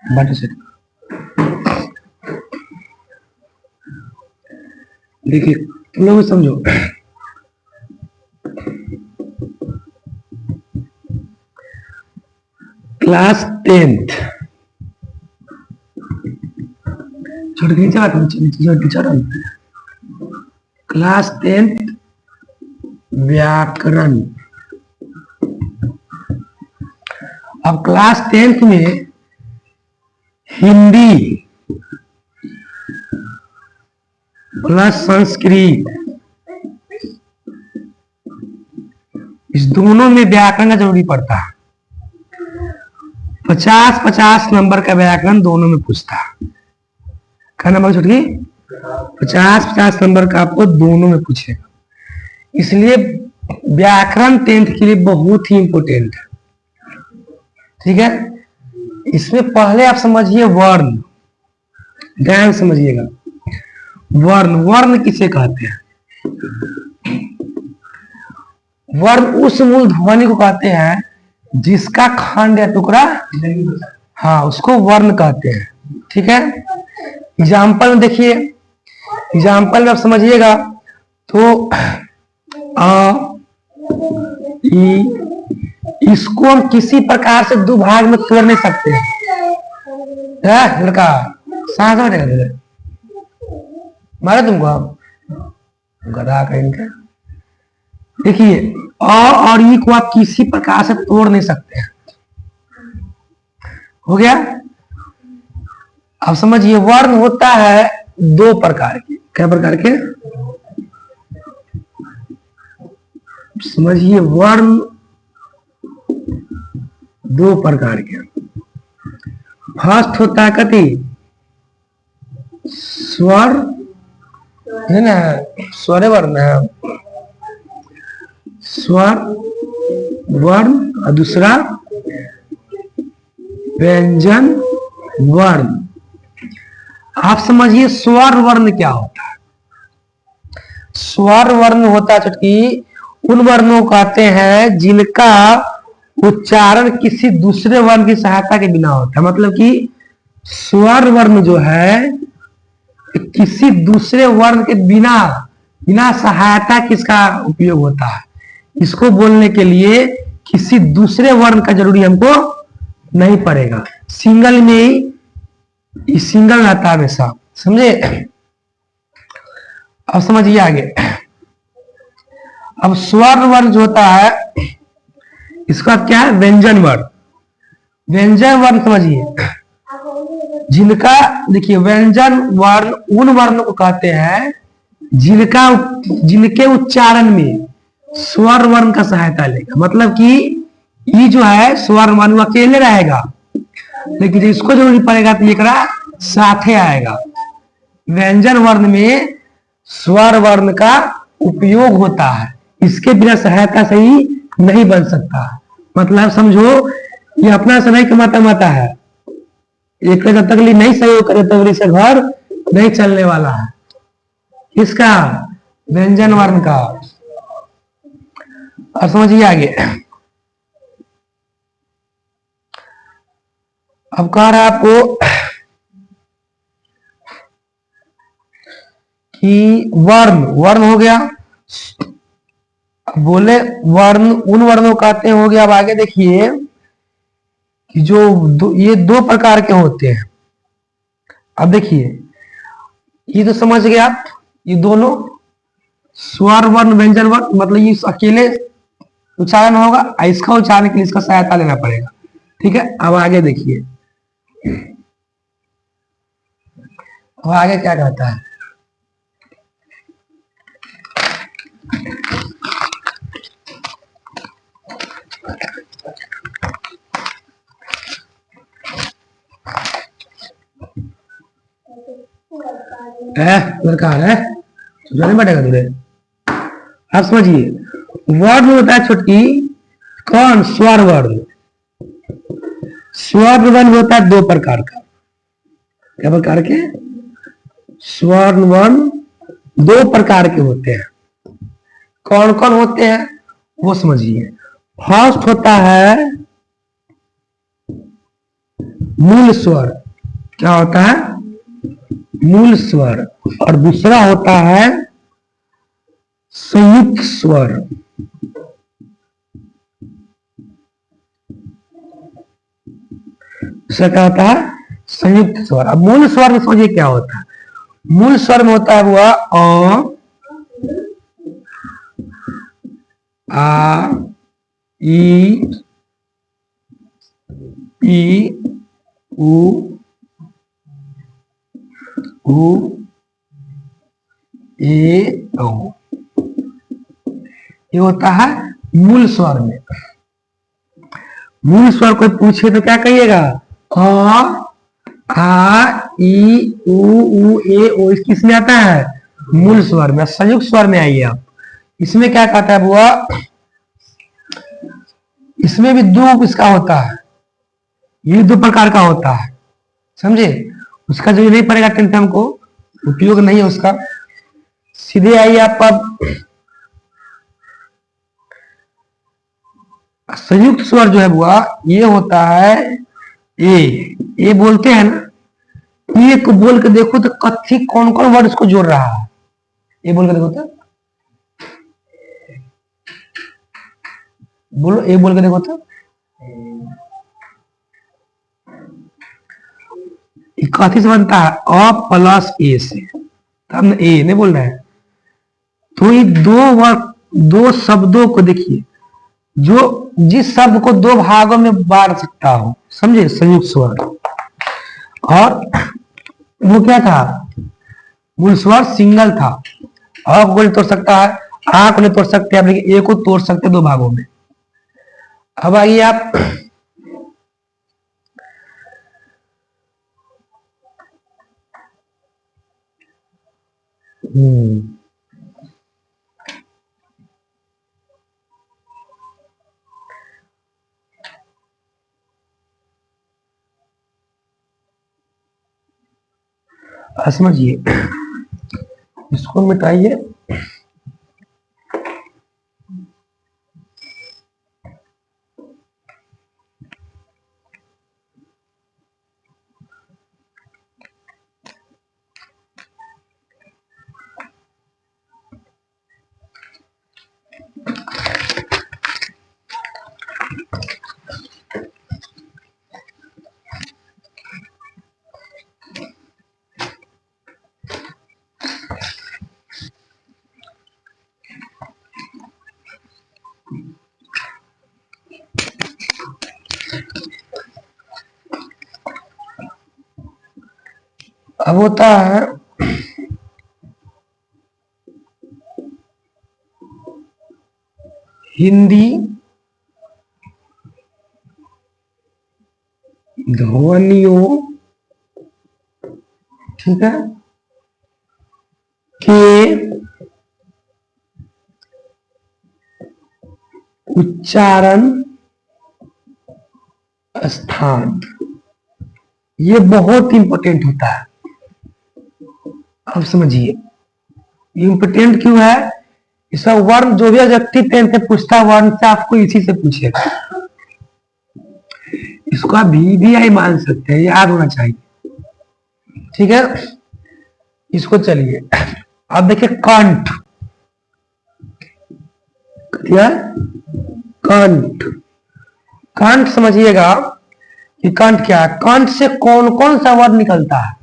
Button set. देखिए तुम लोग समझो, क्लास 10th छोड़ के टीचर क्लास 10th व्याकरण। अब क्लास 10th में हिंदी प्लस संस्कृत, इस दोनों में व्याकरण का जरूरी पड़ता है। 50-50 नंबर का व्याकरण दोनों में पूछता है। क्या नंबर छुटकी? 50-50 नंबर का आपको दोनों में पूछेगा। इसलिए व्याकरण 10th के लिए बहुत ही इंपॉर्टेंट है। ठीक है, इसमें पहले आप समझिए वर्ण, ध्यान समझिएगा। वर्ण, वर्ण किसे कहते हैं? वर्ण उस मूल ध्वनि को कहते हैं जिसका खंड या टुकड़ा, हाँ, उसको वर्ण कहते हैं। ठीक है, एग्जाम्पल में देखिए, एग्जाम्पल में आप समझिएगा तो इसको हम किसी प्रकार से दो भाग में तोड़ नहीं सकते हैं। लड़का सांस बैठेगा मारे तुमको, आप गधा कहीं का। देखिए अ और ई को आप किसी प्रकार से तोड़ नहीं सकते हैं। हो गया? अब समझिए वर्ण होता है दो प्रकार के। क्या प्रकार के? समझिए वर्ण दो प्रकार के। फर्स्ट होता है कति स्वर, है ना, स्वर वर्ण है, स्वर वर्ण, और दूसरा व्यंजन वर्ण। आप समझिए स्वर वर्ण क्या होता है? स्वर वर्ण होता है छुटकी उन वर्णों को कहते हैं जिनका उच्चारण किसी दूसरे वर्ण की सहायता के बिना होता है। मतलब कि स्वर वर्ण जो है किसी दूसरे वर्ण के बिना बिना सहायता किसका उपयोग होता है। इसको बोलने के लिए किसी दूसरे वर्ण का जरूरी हमको नहीं पड़ेगा, सिंगल में ही सिंगल रहता है हमेशा। समझे? अब समझिए आगे। अब स्वर वर्ण जो होता है इसका क्या है? व्यंजन वर्ण। व्यंजन वर्ण समझिए जिनका, देखिए व्यंजन वर्ण उन वर्णों को कहते हैं जिनका जिनके उच्चारण में स्वर वर्ण का सहायता लेगा। मतलब कि ये जो है स्वर वर्ण अकेले रहेगा, लेकिन इसको जरूरी पड़ेगा तो ये साथे आएगा। व्यंजन वर्ण में स्वर वर्ण का उपयोग होता है, इसके बिना सहायता से ही नहीं बन सकता। मतलब समझो ये अपना समय कमाता माता है, एक जब तक नहीं सहयोग करे तब से घर नहीं चलने वाला है। किसका? व्यंजन वर्ण का। और समझिए आगे। अब कह रहा है आपको कि वर्ण, वर्ण हो गया, बोले वर्ण उन वर्णों कहते हैं, हो गया। अब आगे देखिए कि जो ये दो प्रकार के होते हैं। अब देखिए ये तो समझ गए आप, ये दोनों स्वर वर्ण व्यंजन वर्ण, मतलब ये अकेले उच्चारण होगा, इसका उच्चारण के लिए इसका सहायता लेना पड़ेगा। ठीक है, अब आगे देखिए, अब आगे क्या कहता है? लड़का है नहीं बैठेगा तुझे। आप समझिए वर्ण होता है छुटकी कौन? स्वर वर्ण। स्वर वर्ण होता है दो प्रकार का। क्या प्रकार के? स्वर वर्ण दो प्रकार के होते हैं। कौन कौन होते हैं वो समझिए। फर्स्ट होता है मूल स्वर क्या होता है? मूल स्वर। और दूसरा होता है संयुक्त स्वर। दूसरा क्या होता है? संयुक्त स्वर। अब मूल स्वर में समझिए क्या होता है। मूल स्वर में होता है वो आ ई उ ए ओ। ये होता है मूल स्वर में। मूल स्वर कोई पूछे तो क्या कहिएगा? आ ई उ ए ओ। किसमें आता है? मूल स्वर में। संयुक्त स्वर में आइए आप। इसमें क्या कहता है बुआ? इसमें भी दो इसका होता है। ये दो प्रकार का होता है, समझे? उसका जो नहीं पड़ेगा टेंशन, हमको उपयोग नहीं है उसका। सीधे आइए आप अब संयुक्त स्वर जो है बुआ, ये होता है ए बोलते हैं ना। ए को बोल के देखो तो कथी कौन कौन वर्ड इसको जोड़ रहा है। ए बोल के देखो तो, बोलो ए बोल के देखो तो। कथी से बनता है? अ प्लस ए से। तब ए नहीं बोल रहे हैं। तो ये दो शब्दों को देखिए, जो जिस शब्द को दो भागों में बांट सकता हो, समझे? संयुक्त स्वर। और वो क्या था? मूल स्वर सिंगल था। अ को नहीं तोड़ सकता है, आ को नहीं तोड़ सकते आप, लेकिन ए को तोड़ सकते दो भागों में। अब आइए आप समझिए, इसको मिटाइए। अब होता है हिंदी ध्वनियों, ठीक है, के उच्चारण स्थान। ये बहुत इंपॉर्टेंट होता है। अब समझिए इंपॉर्टेंट क्यों है। इसका वर्ण जो भी एडजेक्टिव टेंस से पूछता है, वर्ण से आपको इसी से पूछेगा। इसको आप VVI मान सकते हैं, याद होना चाहिए, ठीक है। इसको चलिए अब देखिए कंठ। क्या? कंठ। कंठ समझिएगा कि कंठ क्या है। कंठ से कौन कौन सा वर्ड निकलता है?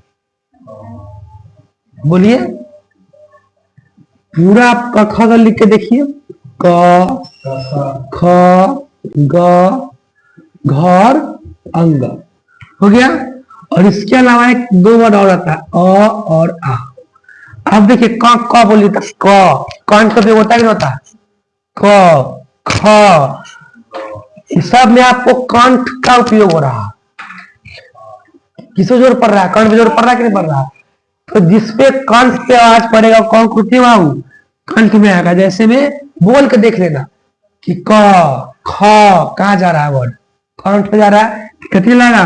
बोलिए। पूरा आप क ख लिख के देखिए। क ख ग घर अंग हो गया। और इसके अलावा एक दो वर्ड और आता है, अ और आ। अब देखिए क बोलिए तो कंठ का होता है कि नहीं होता है? क ख, इस सब में आपको कंठ का उपयोग हो रहा है। किसको जोर पड़ रहा है? कंठ पे जोर पड़ रहा है कि नहीं पड़ रहा है? तो जिसपे कंठ पे आवाज पड़ेगा कौन कृति बाबू? कंठ में आएगा। जैसे में बोल के देख लेना कि क ख कहाँ जा रहा है वर्ड? कंठ पे जा रहा है। कितनी लगा?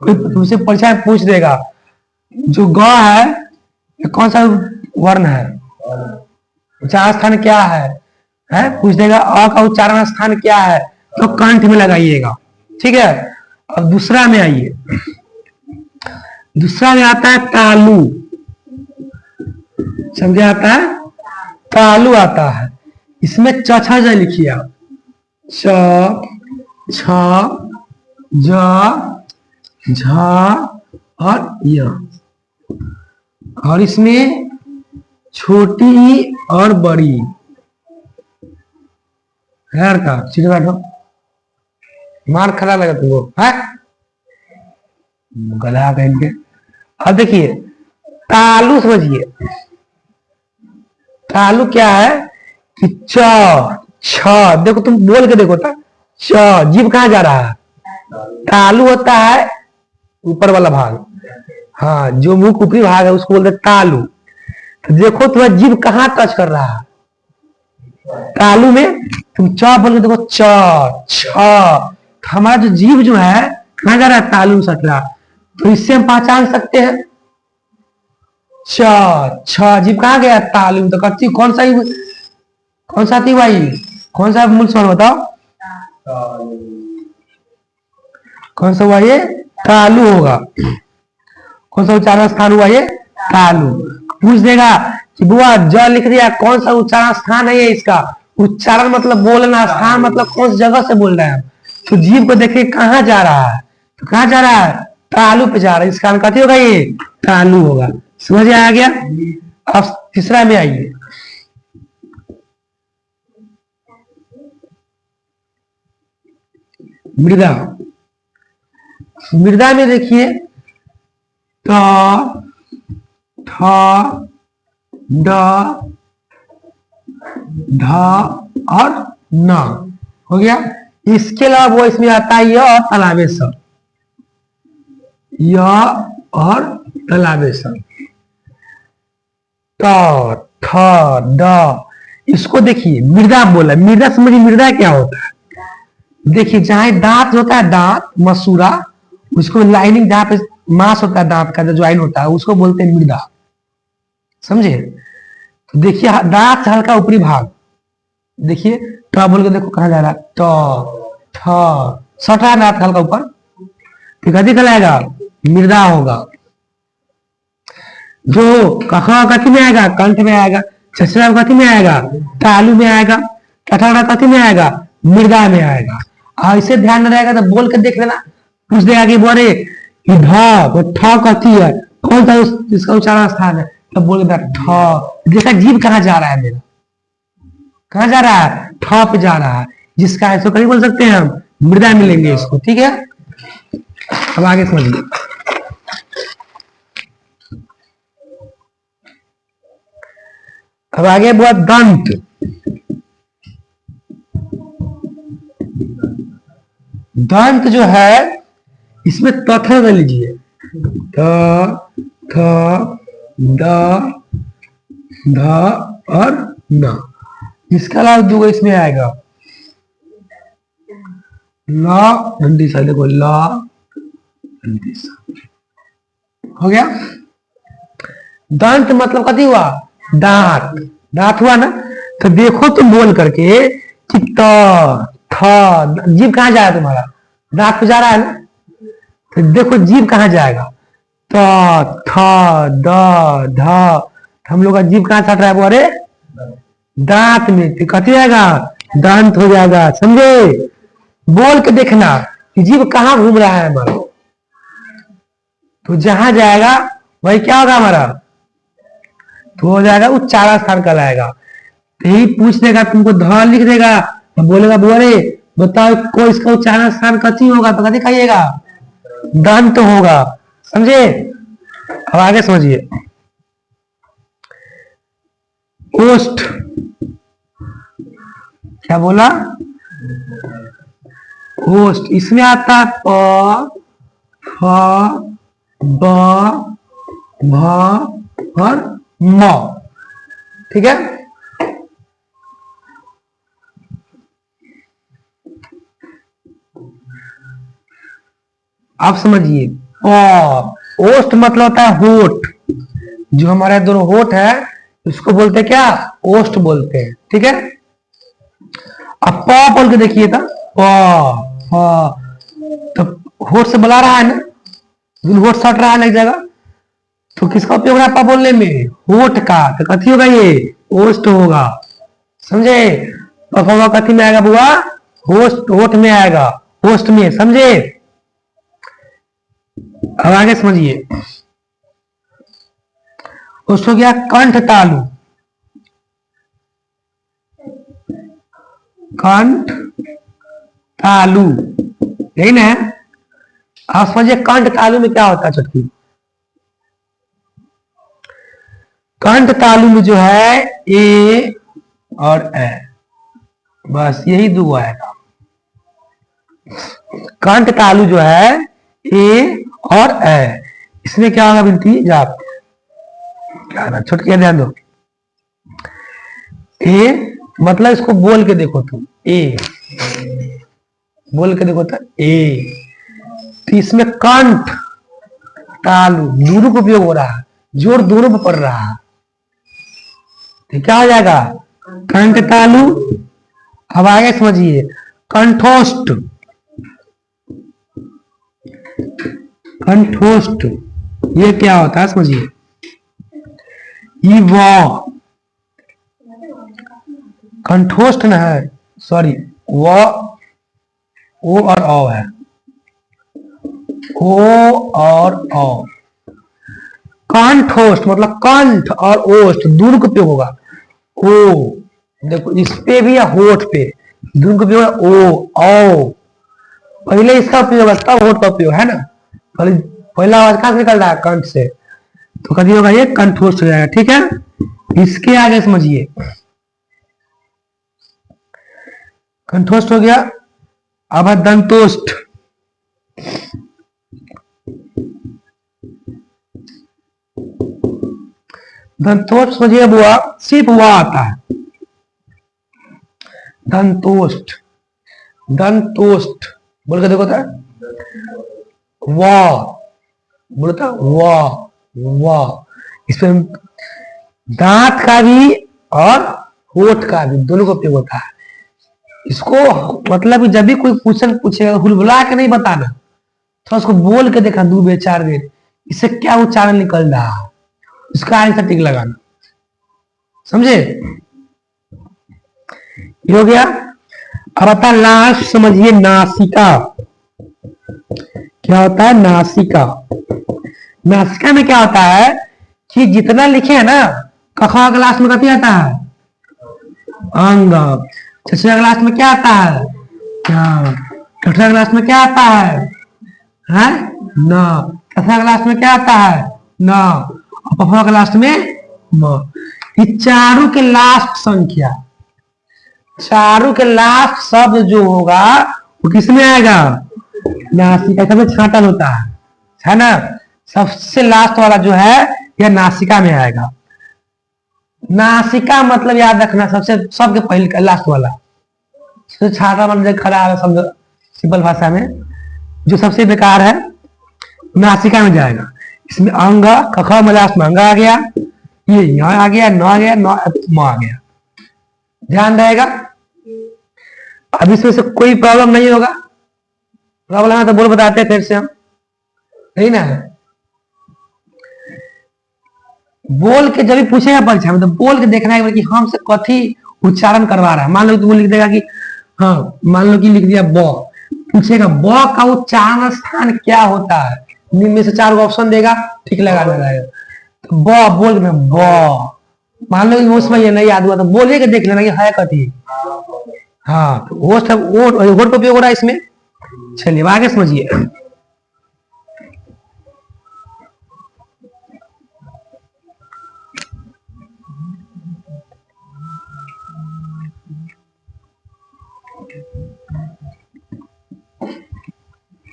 कोई तुमसे परीक्षा में पूछ देगा जो ग है ये कौन सा वर्ण है, उच्चारण स्थान क्या है पूछ देगा। अ का उच्चारण स्थान क्या है? तो कंठ में लगाइएगा, ठीक है। अब दूसरा में आइए। दूसरा में आता है तालु। समझे, आता है तालु आता है। इसमें चछा जा लिखिए आप, च छ ज झ और य। और इसमें छोटी और बड़ी है का सीधे बैठो, मार खड़ा लगा तुमको है गधा कह के। अब देखिए तालु, समझिए तालु क्या है कि च छ, देखो तुम बोल के देखो था, च जीभ कहां जा रहा है, तालु होता है ऊपर वाला भाग, हाँ जो मुंह का ऊपरी भाग है उसको बोलते तालु। तो देखो तुम्हारा जीभ कहां टच कर रहा है, तालु में। तुम च बोल के देखो, च छ, हमारा जो जीभ जो है कहां जा रहा है, तालु में सट रहा। तो इससे हम पहचान सकते हैं च छ, जीभ कहां गया, तालु में। तो कच्ची कौन सा थी भाई, कौन सा मूल स्वर बताओ, कौन सा हुआ ये, तालु होगा। कौन सा उच्चारण स्थान हुआ ये, तालु। पूछ देगा कि बुआ ज लिख दिया, कौन सा उच्चारण स्थान है ये इसका, उच्चारण मतलब बोलना, स्थान मतलब कौन सी जगह से बोल रहे हैं। तो जीभ को देखिए कहां जा रहा है, तो कहां जा रहा है, तालु पे जा रहा है, इसका कारण कथी होगा, ये तालु होगा। समझ आ गया। अब तीसरा में आइए, मृदा। मृदा में देखिए त ठ ड ध और न हो गया। इसके अलावा वो इसमें आता है य और तलावेश, य और तलावेश, त ठ ड। इसको देखिए मृदा बोला, मृदा समझिए मृदा क्या होता है। देखिए जहां दांत होता है, दांत मसूरा, उसको लाइनिंग जहां पे मांस होता है दांत का जो ज्वाइन होता है उसको बोलते हैं मृदा। समझे। तो देखिए दांत हल्का ऊपरी भाग, देखिए ट बोल के देखो कहां जा रहा है, ट ठ सटा दांत हल्का ऊपर, तो कथी कहलाएगा, मृदा होगा। जो कखा कथी में आएगा, कंठ में आएगा, छछरा कथी में आएगा, तालु में आएगा, टठा कथी में आएगा, मृदा में आएगा। और इसे ध्यान में रहेगा तो बोल के देख लेना, पूछ देगा कि बोले ठ कथी है, कौन सा इसका उच्चारण स्थान है, तब बोल ठ। देखा जीभ कहां जा रहा है मेरा, कहां जा रहा है, ठ पे जा रहा है, जिसका ऐसा कहीं बोल सकते हैं हम, मृदा मिलेंगे इसको। ठीक है, अब आगे समझिए। अब आगे हुआ दंत। दंत जो है इसमें तथा कर लीजिए, थ थ द ध और न। इसके अलावा दो इसमें आएगा ल अंतिसा, देखो ल अंतिसा हो गया। दंत मतलब कथी हुआ, दांत, दांत हुआ ना। तो देखो तुम बोल करके कि त थ, जीभ कहां जा रहा है तुम्हारा, दांत पे जा रहा है ना। तो देखो जीभ कहां जाएगा, त थ द ध, हम लोग का जीभ कहां सट रहा है, वो अरे दांत में, तो कथी आएगा, दांत हो जाएगा। समझे, बोल के देखना कि जीभ कहां घूम रहा है हमारा, तो जहां जाएगा वही क्या होगा हमारा, तो हो जाएगा उच्चारण स्थान कहलाएगा। तो यही पूछ देगा तुमको, ध लिख देगा, तो बोलेगा बोले बताओ को इसका उच्चारण स्थान कथी होगा, तो कथी कहिएगा, दंत होगा। समझे। अब आगे समझिए, ओष्ठ। क्या बोला, ओष्ठ। इसमें आता है प फ ब भ और म। ठीक है। आप समझिए, ओष्ठ मतलब होता है होठ, जो हमारे दोनों होठ है उसको बोलते हैं क्या, ओष्ठ बोलते हैं। ठीक है। अब प बोल के देखिए था, प तो होठ से बुला रहा है ना, होठ सट रहा है एक जगह, तो किसका उपयोग है आपका बोलने में? होठ का। तो कथी होगा ये? ओष्ठ होगा। समझे? पफवा कथी में आएगा बुआ? होस्ट, होठ में आएगा, होस्ट में। समझे? अब आगे समझिए। होस्ट हो गया कंठ तालु। कंठ तालु, यही ना? आप समझिए कंठ तालु में क्या होता है चुटकी। कंठ तालु में जो है ए और ए, बस यही दो आएगा। कंठ तालु जो है ए और ए, इसमें क्या होगा बिनती? जाप क्या ना, छुटकिया ध्यान दो। ए मतलब इसको बोल के देखो तुम, ए बोल के देखो तो ए। तो इसमें कंठ तालु दोनों का उपयोग हो रहा है, जोर दोनों पर पड़ रहा है। तो क्या हो जाएगा? कंठ तालु। अब आगे समझिए कंठोष्ठ। कंठोष्ठ ये क्या होता है समझिए। वो कंठोष्ठ न है, सॉरी, वो ओ और औ है, ओ और औ। कंठोष्ठ मतलब कंठ और ओष्ठ दोनों का उपयोग होगा। ओ देखो, इस पे भी या होठ पे, दोनों का उपयोग है ओ औ। पहले इसका उपयोग होगा तब होठ का उपयोग है ना। पहले पहला आवाज कहां से निकल रहा है? कंठ से। तो कभी होगा ये कंठोष्ठ हो जाएगा। ठीक है, इसके आगे समझिए। कंठोष्ठ हो गया। अब है दंतोष्ठ। दंतोष्ठ समझिए बुआ, सिर्फ वह आता है। दंतोष्ठ, दंतोष्ठ बोल के देखो था। वाह बोलता, वाह। इसमें दांत का भी और होठ का भी दोनों का उपयोग होता है। इसको मतलब जब भी कोई क्वेश्चन पूछेगा हुलहुला के नहीं बताना, थोड़ा उसको बोल के देखा 2 बेर 4 बेर, इससे क्या उच्चारण निकल रहा है, उसका आंसर टिक लगाना। समझे? ये हो गया। अब आता है लास्ट, समझिए नासिका। क्या होता है? नासिका। नासिका में क्या होता है कि जितना लिखे है ना, कखा क्लास में कथी आता है? अंग। छठा क्लास में क्या आता है? छठा क्लास में क्या आता है? हैं? न। छठा क्लास में क्या आता है? न। और पफा क्लास में म। ये चारों के लास्ट संख्या, चारों के लास्ट शब्द जो होगा वो किसमें आएगा? नासिका। सबसे छाटल होता है ना? सबसे लास्ट वाला जो है यह नासिका में आएगा। नासिका मतलब याद रखना, सबसे सबके पहले लास्ट वाला, सबसे छाटा मतलब खराब है शब्द, सिंपल भाषा में जो सबसे बेकार है नासिका में जाएगा। इसमें अंग, खख में लास्ट में अंग आ गया, ये यहाँ आ गया, न आ गया, न आ गया। ध्यान रहेगा। अब इसमें से कोई प्रॉब्लम नहीं होगा। प्रॉब्लम है तो बोल बताते हैं फिर से हम, नहीं ना? बोल के जब भी पूछेगा परीक्षा में तो बोल के देखना है कि हमसे कथी उच्चारण करवा रहा है। मान लो तो वो लिख देगा कि हाँ, मान लो कि लिख दिया ब, पूछेगा ब का उच्चारण स्थान क्या होता है, निम्न में से 4 ऑप्शन देगा, ठीक लगाना रहेगा। तो ब बोल में ब, मान लो कि उसमें ये नहीं याद हुआ तो बोले के देख लेना कि है कथी। हाँ, तो वो सब वो उपयोग हो रहा है इसमें। चलिए आगे समझिए।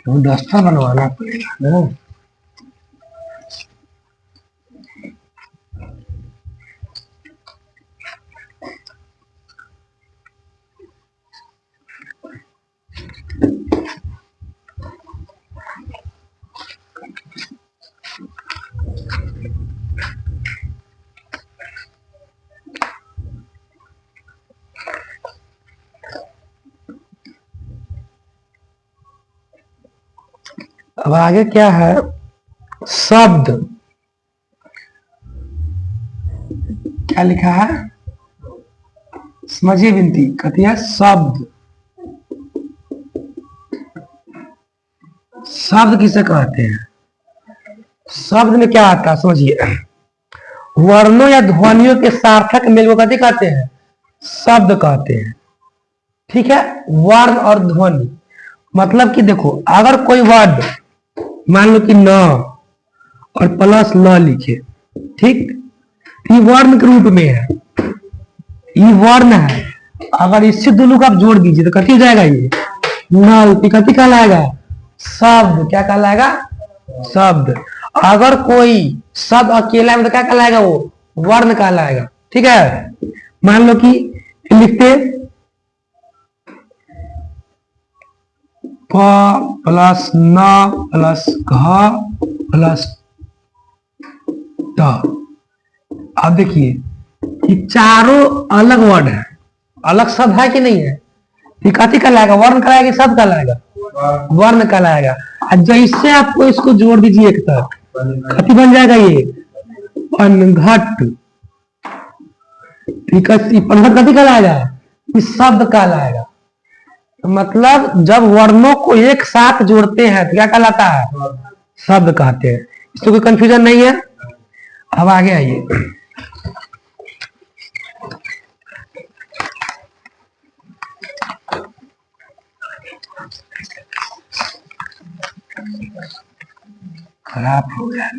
वो डस्टर बनवाना पड़ेगा ना। अब आगे क्या है? शब्द, क्या लिखा है, समझिए विनती, कहती है शब्द। शब्द किसे कहते हैं? शब्द में क्या आता है समझिए, वर्णों या ध्वनियों के सार्थक मेल को कहते कहते हैं शब्द कहते हैं। ठीक है, वर्ण और ध्वनि, मतलब कि देखो अगर कोई वर्ड मान लो कि न और प्लस ल लिखे, ठीक, ये वर्ण के रूप में है, ये वर्ण है, अगर इससे दोनों को आप जोड़ दीजिए तो कथी हो जाएगा, ये नल, कथी कहलाएगा, शब्द। क्या कहलाएगा, शब्द। अगर कोई शब्द अकेला में तो क्या कहलाएगा, वो वर्ण कहलाएगा। ठीक है, मान लो कि लिखते प प्लस न प्लस घ प्लस ट। अब देखिए ये चारों अलग वर्ड है, अलग शब्द है कि नहीं है, ये कथी कहलाएगा, वर्ण कहलाएगा, शब्द कहलाएगा, वर्ण कहलाएगा। और जैसे आपको इसको जोड़ दीजिए एक तक, कथी बन जाएगा, ये पनघट। पनघट कथी कहलाएगा, इस शब्द कहलाएगा। तो मतलब जब वर्णों को एक साथ जोड़ते हैं तो क्या कहलाता है, शब्द कहते हैं। इसमें कोई कंफ्यूजन नहीं है। अब आगे आइए, खराब हो गया।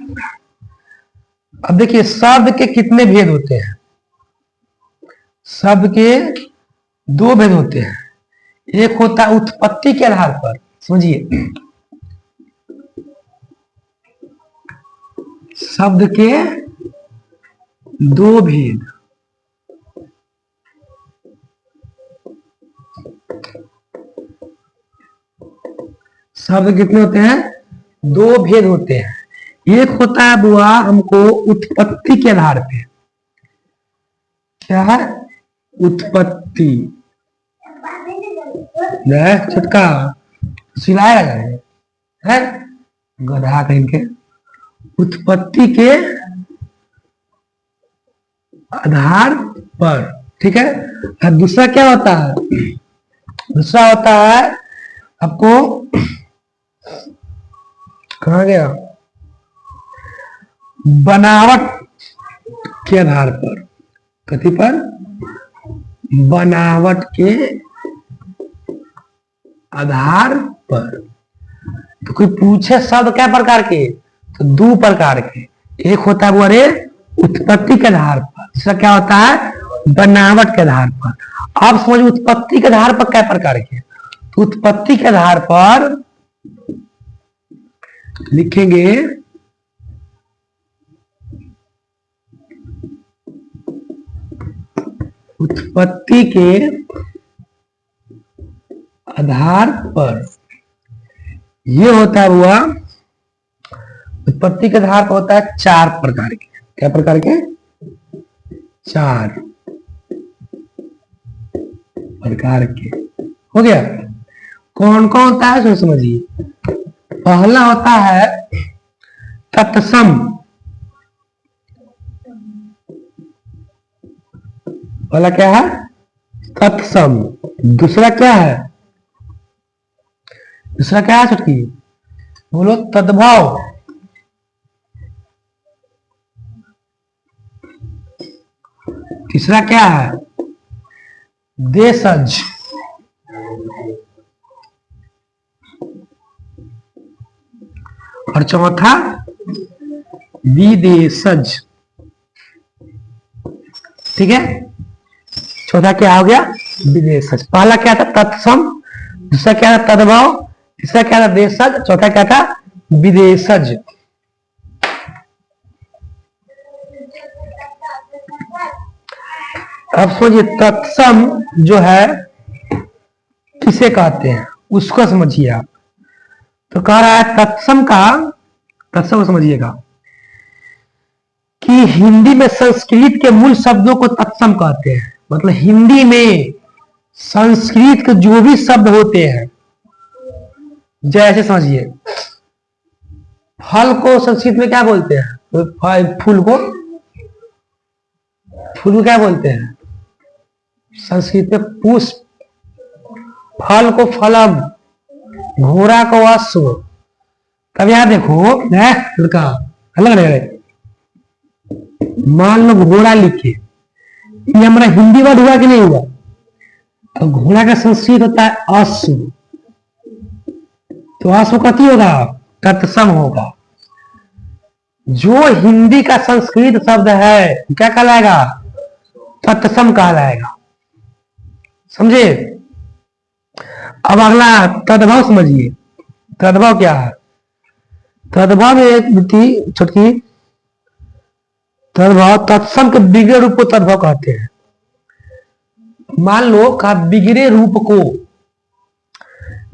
अब देखिए शब्द के कितने भेद होते हैं, शब्द के दो भेद होते हैं। एक होता है उत्पत्ति के आधार पर, समझिए, शब्द के दो भेद। शब्द कितने होते हैं, दो भेद होते हैं। एक होता है बुआ हमको उत्पत्ति के आधार पे, क्या है, उत्पत्ति, छुटका सिलाया है गधा कहीं के, उत्पत्ति के आधार पर। ठीक है, और दूसरा क्या होता है, दूसरा होता है आपको, कहा गया, बनावट के आधार पर। कथी पर, बनावट के आधार पर। तो कोई पूछे शब्द क्या प्रकार के, तो दो प्रकार के। एक होता है वो अरे उत्पत्ति के आधार पर, दूसरा क्या होता है, बनावट के आधार पर। आप समझ उत्पत्ति के आधार पर क्या प्रकार के, तो उत्पत्ति के आधार पर लिखेंगे उत्पत्ति के आधार पर। ये होता है हुआ उत्पत्ति के आधार पर होता है चार प्रकार के। क्या प्रकार के, चार प्रकार के। हो गया, कौन कौन होता है समझिए। पहला होता है तत्सम, पहला क्या है, तत्सम। दूसरा क्या है, दूसरा क्या है छुटकी, बोलो, तद्भव। तीसरा क्या है, देशज। और चौथा विदेशज। ठीक है, चौथा क्या हो गया, विदेशज। पहला क्या था, तत्सम, दूसरा क्या था, तद्भव, तीसरा क्या था, देशज, चौथा क्या था, विदेशज। अब सोचिए तत्सम जो है किसे कहते हैं उसको समझिए आप। तो कह रहा है तत्सम का, तत्सम समझिएगा कि हिंदी में संस्कृत के मूल शब्दों को तत्सम कहते हैं। मतलब हिंदी में संस्कृत के जो भी शब्द होते हैं, जैसे समझिए, फल को संस्कृत में क्या बोलते हैं? फूल को क्या बोलते हैं संस्कृत में? पुष्प। फल को फलम, घोड़ा को अश्व। तब यहां देखो लड़का अलग अलग, मान लो घोड़ा लिखे, ये हमारा हिंदी वर्ड हुआ कि नहीं हुआ? तो घोड़ा का संस्कृत होता है अश्व, तो अश्व कथी होगा? तत्सम होगा। जो हिंदी का संस्कृत शब्द है क्या कहलाएगा? तत्सम कहलाएगा। समझे? अब अगला तद्भव समझिए। तद्भव क्या है? तद्भव में एक थी छोटकी, तद्भव तत्सम के बिगड़े रूप को तद्भव कहते हैं। मान लो का बिगड़े रूप को,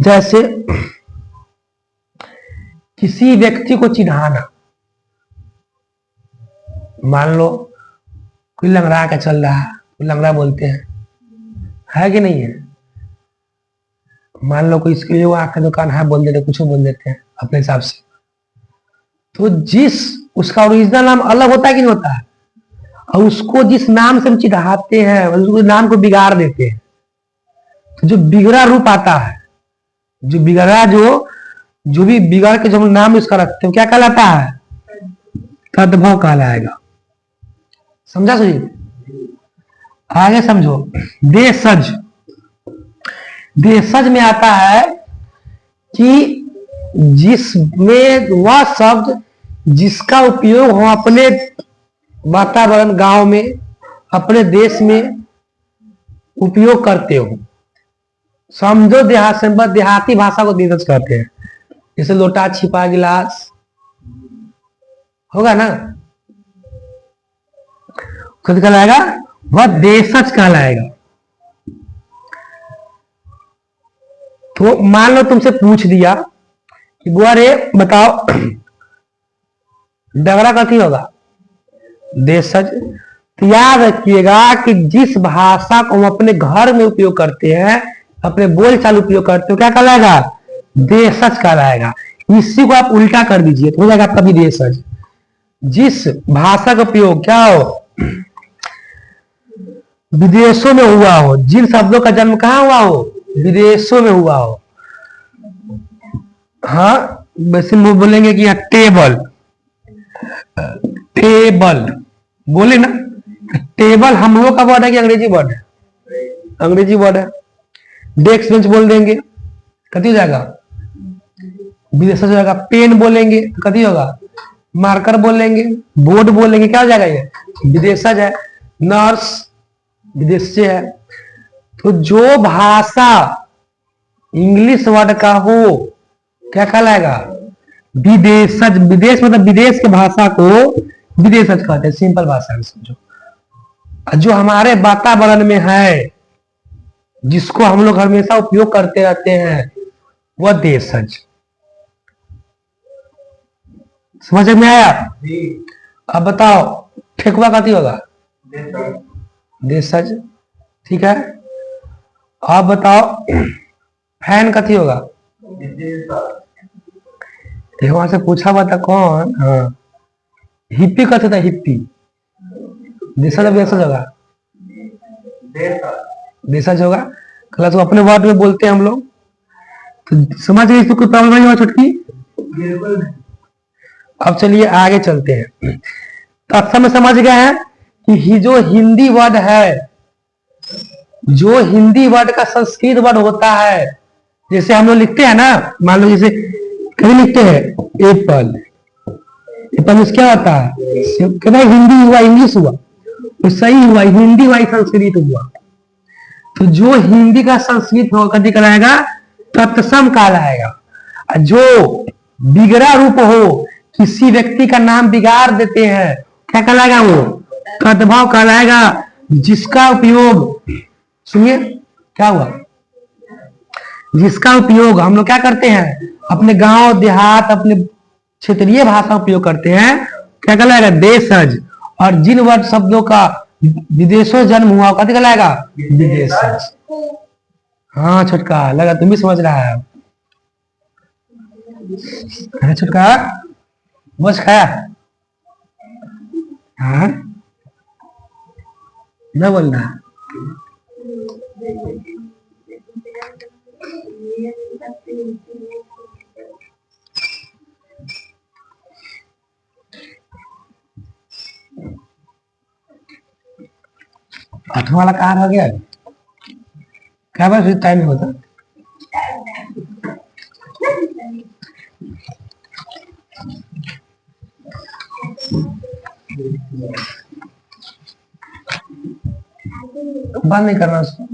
जैसे किसी व्यक्ति को चिढ़ाना, मान लो कोई लंगड़ा के चल रहा है, लंगड़ा बोलते हैं, है कि नहीं है? मान लो कोई इसके लिए वो आंख की दुकान है, बोल देते, कुछ बोल देते हैं अपने हिसाब से। तो जिस उसका ओरिजिनल नाम अलग होता है कि नहीं होता है, और उसको जिस नाम से हम चिढ़ाते हैं उसको नाम को बिगाड़ देते हैं, तो जो बिगड़ा रूप आता है, जो बिगड़ा जो भी बिगड़ के जो हम नाम उसका रखते हैं क्या कहलाता है? तद्भव कहलाएगा। समझा सुनिए? आगे समझो। देशज, देशज में आता है कि जिसमें वह शब्द जिसका उपयोग हम अपने वातावरण, गांव में, अपने देश में उपयोग करते हो। समझो देहाती भाषा को देशज कहते हैं। जैसे लोटा, छिपा, गिलास होगा ना, खुद कहलाएगा, वह देशज कहलाएगा। तो मान लो तुमसे पूछ दिया कि बुआ रे बताओ डगरा कथी होगा? देशज। तो याद रखिएगा कि जिस भाषा को हम अपने घर में उपयोग करते हैं, अपने बोलचाल उपयोग करते हो, क्या कहलाएगा? देशज कहलाएगा। इसी को आप उल्टा कर दीजिए तो हो जाएगा आपका विदेशज। जिस भाषा का उपयोग क्या हो? विदेशों में हुआ हो, जिन शब्दों का जन्म कहाँ हुआ हो? विदेशों में हुआ हो। हाँ, वैसे वो बोलेंगे कि टेबल, टेबल बोले ना, टेबल हम लोग का वर्ड है कि अंग्रेजी वर्ड है? अंग्रेजी वर्ड है। डेस्क बेंच बोल देंगे, कथी हो जाएगा? विदेशज हो जाएगा। पेन बोलेंगे तो कथी होगा? मार्कर बोलेंगे, बोर्ड बोलेंगे, क्या हो जाएगा? ये विदेशज है। नर्स विदेश से है। तो जो भाषा इंग्लिश वर्ड का हो क्या कहलाएगा? विदेशज। विदेश मतलब विदेश की भाषा को विदेशज कहते हैं, सिंपल भाषा में समझो। जो हमारे वातावरण में है, जिसको हम लोग हमेशा उपयोग करते रहते हैं, वह देशज। समझ में आया? अब बताओ ठेकुआ कथी होगा? देशज। ठीक है। अब बताओ फैन कथी होगा? वहां से पूछा हुआ था कौन? हाँ, हिप्पी कथी था? हिप्पी। देशज होगा? देशज होगा। कल तो अपने वर्ड में बोलते हैं हम लोग, तो समझ गए? इसमें कोई प्रॉब्लम नहीं हुआ छोटकी? अब चलिए आगे चलते हैं। तो अब समय समझ गए हैं कि जो हिंदी वर्ड है, जो हिंदी वर्ड का संस्कृत वर्ड होता है, जैसे हम लोग लिखते हैं ना, मान लो जैसे कहीं लिखते हैं एप्पल, एप्पल में क्या होता है? कहना हिंदी हुआ, इंग्लिश हुआ, तो सही हुआ, हिंदी हुआ, संस्कृत हुआ। तो जो हिंदी का संस्कृत होगा कथी कहलाएगा? तत्सम कहलाएगा। जो बिगड़ा रूप हो, किसी व्यक्ति का नाम बिगाड़ देते हैं, क्या कहलाएगा? वो तद्भव कहलाएगा। जिसका उपयोग, सुनिए क्या हुआ, जिसका उपयोग हम लोग क्या करते हैं? अपने गांव देहात, अपने क्षेत्रीय भाषा उपयोग करते हैं, क्या कहलाएगा? देशज। और जिन वर्ड शब्दों का विदेशों जन्म हुआ कथी कहलाएगा? विदेशज। हाँ छोटका, लगा तुम भी समझ रहा है। छोटका गोश्त खाया? हाँ, न बोलना। आठवां वाला कहाँ रह गया? क्या बस टाइम नहीं होता। बंद नहीं करना उसको।